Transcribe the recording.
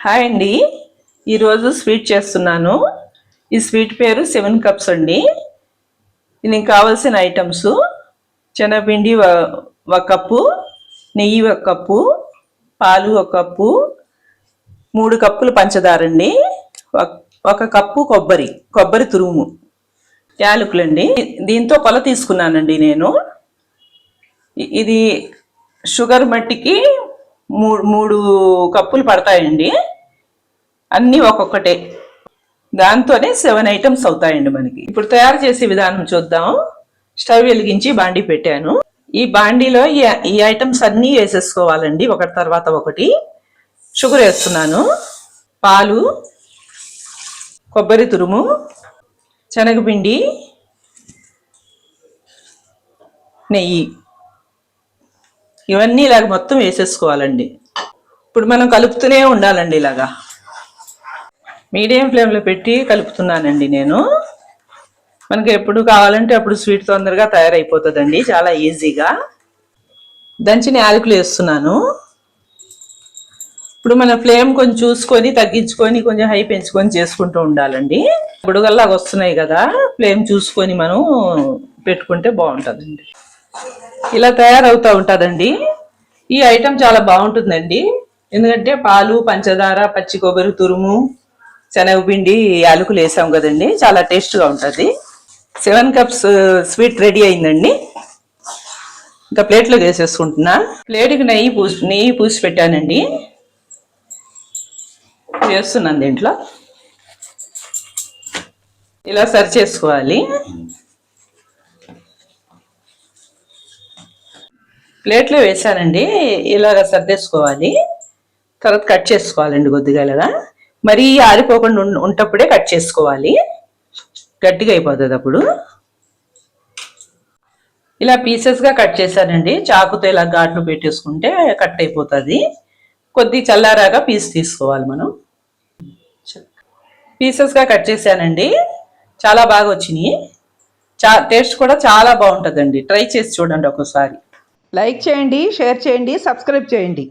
Hi అండి. ఈరోజు sweet చేస్తున్నాను. ఈ స్వీట్ పేరు 7 కప్స్ అండి. దీనికి కావాల్సిన ఐటమ్స్ శనగపిండి 1 కప్పు, నెయ్యి 1 కప్పు, పాలు 1 కప్పు, 3 కప్పులు పంచదార అండి, 1 కప్పు కొబ్బరి తురుము, యాలకులండి. దీంతో కొల తీసుకున్నానండి నేను. ఇది షుగర్ మట్టికి 3 కప్పులు పడతాయండి. అన్నీ ఒక్కొక్కటే. దాంతోనే 7 ఐటమ్స్ అవుతాయండి మనకి. ఇప్పుడు తయారు చేసే విధానం చూద్దాం. స్టవ్ వెలిగించి బాండీ పెట్టాను. ఈ బాండీలో ఈ ఐటమ్స్ అన్నీ వేసేసుకోవాలండి, ఒకటి తర్వాత ఒకటి. షుగర్ వేస్తున్నాను, పాలు, కొబ్బరి తురుము, శనగపిండి, నెయ్యి, ఇవన్నీ ఇలాగ మొత్తం వేసేసుకోవాలండి. ఇప్పుడు మనం కలుపుతూనే ఉండాలండి. ఇలాగా మీడియం ఫ్లేమ్లో పెట్టి కలుపుతున్నానండి నేను. మనకి ఎప్పుడు కావాలంటే అప్పుడు స్వీట్ తొందరగా తయారైపోతుందండి, చాలా ఈజీగా. దంచిన యాలకులు వేస్తున్నాను. ఇప్పుడు మన ఫ్లేమ్ కొంచెం చూసుకొని తగ్గించుకొని కొంచెం హై పెంచుకొని చేసుకుంటూ ఉండాలండి. బుడగల్లాగా వస్తున్నాయి కదా, ఫ్లేమ్ చూసుకొని మనం పెట్టుకుంటే బాగుంటుందండి. ఇలా తయారవుతూ ఉంటుందండి. ఈ ఐటెం చాలా బాగుంటుందండి, ఎందుకంటే పాలు, పంచదార, పచ్చి కొబ్బరి తురుము, శనగపిండి, యాలకులు వేసాం కదండి, చాలా టేస్ట్గా ఉంటుంది. 7 కప్స్ స్వీట్ రెడీ అయిందండి. ఇంకా ప్లేట్లో వేసేసుకుంటున్నా. ప్లేట్కి నెయ్యి పూసి పెట్టానండి, వేస్తున్నాను దీంట్లో. ఇలా సర్వ్ చేసుకోవాలి. ప్లేట్లో వేసానండి, ఇలాగ సర్దేసుకోవాలి. తర్వాత కట్ చేసుకోవాలండి కొద్దిగా ఇలాగా. మరీ ఆరిపోకుండా ఉంటప్పుడే కట్ చేసుకోవాలి, గట్టిగా అయిపోతుంది అప్పుడు. ఇలా పీసెస్గా కట్ చేశానండి. చాకుతో ఇలా ఘాట్లు పెట్టేసుకుంటే కట్ అయిపోతుంది. కొద్ది చల్లారాగా పీస్ తీసుకోవాలి మనం. పీసెస్గా కట్ చేశానండి, చాలా బాగా వచ్చినాయి. టేస్ట్ కూడా చాలా బాగుంటుందండి. ట్రై చేసి చూడండి ఒకసారి. లైక్ చేయండి, షేర్ చేయండి, సబ్స్క్రైబ్ చేయండి.